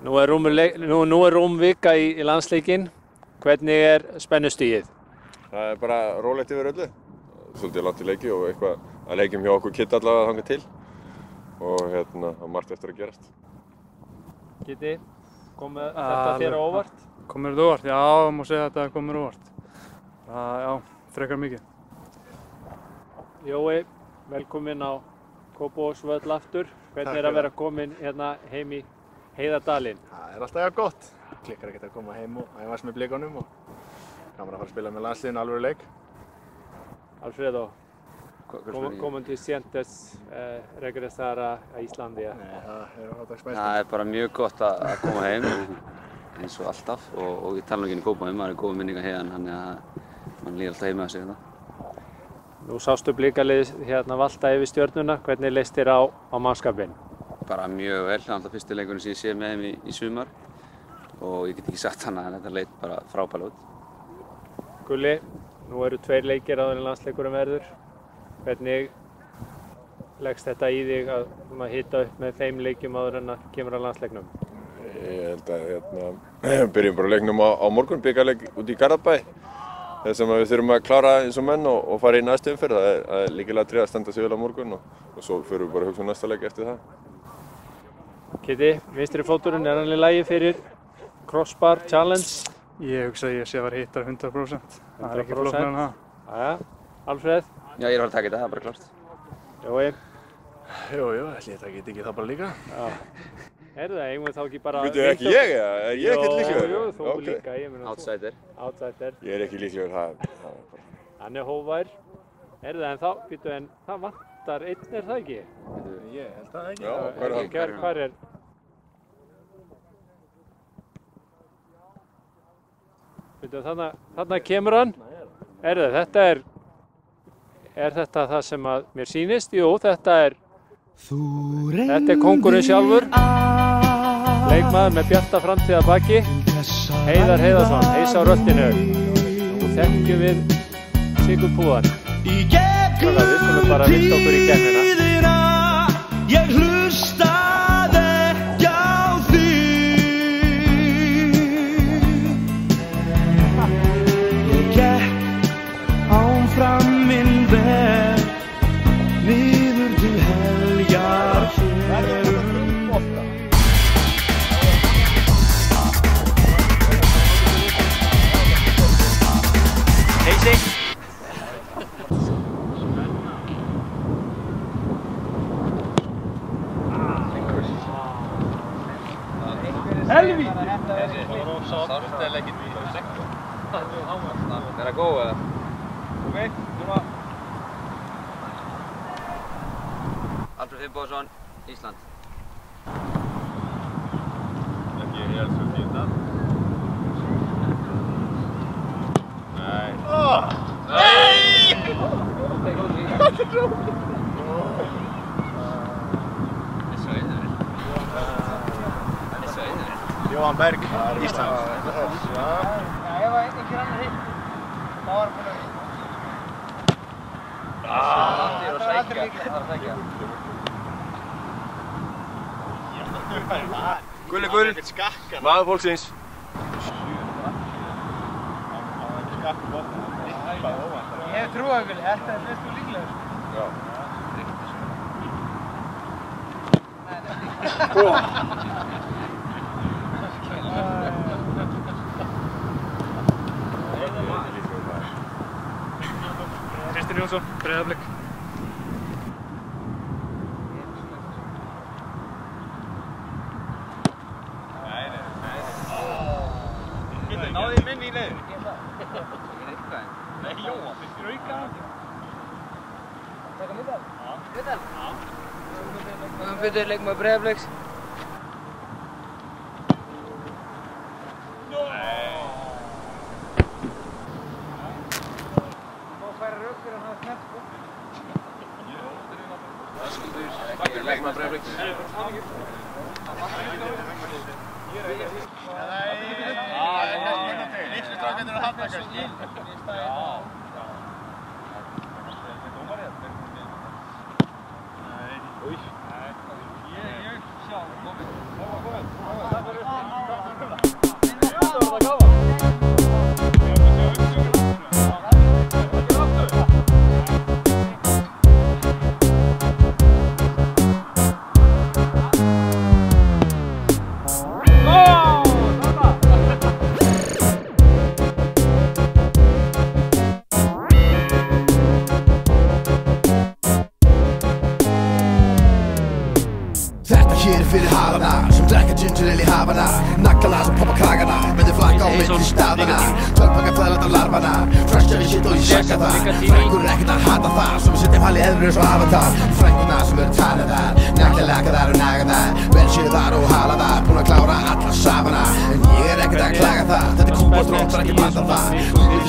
Nú er rúm vika í landsleikinn. Hvernig spennustigið? Það bara rólegt yfir öllu. Svolítið langt í leiki og eitthvað að leikjum hjá okkur Kidd allavega þangað til. Og það margt eftir að gerast. Kiddi, kom þetta þér á óvart? Kom mér þetta óvart? Já, má segja að þetta kom mér óvart. Já, frekar mikið. Jói, velkomin á Kópavogsvöll aftur. Hvernig að vera komin hérna heim í Heiðardalinn? Það alltaf gott. Klikkar ekkert að koma heim og æfast með blikunum og gaman að fara að spila með landsliðinu alvöru leik. Alfredo, ¿cómo te sientes regresar a Íslandi? Það bara mjög gott að koma heim eins og alltaf og ég tala ekki inn í Kópavogi, maður góða minningar héðan þannig að mann líður alltaf heima að sig hérna. Nú sástu blikalið hérna valta yfir Stjörnuna, hvernig leist þér á mannskapinn? Bara mjög vel, það er alltaf fyrsti leikurinn sem ég sé með þeim í sumar og ég get ekki sagt annað en þetta leit bara frábærlega út. Gulli, nú eru 2 leikir áður en landsleikurinn verður. Hvernig leggst þetta í þig að hita upp með þeim leikjum áður en að kemur að landsleiknum? Ég held að byrjum bara leiknum á morgun, bikarleik út í Garðabæ. Það sem við þurfum að klára eins og menn og fara í næstu umferð. Það er lykilatriði að standa sig vel á morgun og svo förum við bara að hugsa næsta leik eftir það. Kiddi, vinstri fóturinn hann í lagi fyrir Crossbar Challenge? Ég hugsa að ég sé að vera hittar 100%. Það er ekki flóknar en það. Jæja, Alfreð? Já, ég er að taka þetta, það er bara klárt. Jói? Jú, ætli þetta geti ekki það bara líka. Já. Eigum við þá ekki bara... Veitu ekki ég eða? Er ég ekkert líklegur? Jú, þú líka. Outsider. Outsider. Ég er ekki líklegur, það bara... Hann hógvær. En það vantar einn, það ekki? Ég held það ekki. Já, Hvar er? Þarna kemur hann. Þetta er þetta það sem að mér sýnist? Jú, þetta er kóngurinn sjálfur. Leikmaður með bjarta framtíð að baki. Heiðar Heiðarsson, heis á röllinu. Nú þekkjum við Sigurpúðan. Við skulum bara vinda okkur í kennina. Ég hlustaði ekki á þig. Ég gekk áfram minn veg niður til heljar Heisi. Helvíti! Sárt eða ekkert við Er það góð eða? Ok, núna. Alfreð Finnbogason, Ísland. Ekki helt svo fínt það. Nei. Jóhann Berg, Ísland. Ef einhver annar hitt, þá var hann búinn að Gulli Gull, maður fólksins. Ég hef trú á Gulli, þetta er þú líklegur. Já. Kristinn Jónsson, Breiðablik. Náðu þið minni í leiður? Nei, Jóhann, finnst þér auka? Taka middal? Já. Middal? Já. Við byrjuðum leikmaður Breiðabliks. Leikmaður Breiðabliks. Litlu strákarnir eru þarna kannski. Új. Ég sjá. Naglana sem poppa kragana Myndi flakka á milli staðana Tölpaka flæðlanda larvana Fröstja við shit og ég sjekka það Frængur ekkert að hata það Sem við setjum halli eðlur eins og avatar Frænguna sem eru tannadar Naglalakaðar og nagaðar Velséðar og halaðar Búin að klára alla safana En ég ekkert að klaga það Þetta kúbast rótt, það ekki panta það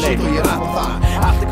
Shit og ég rappa það Allt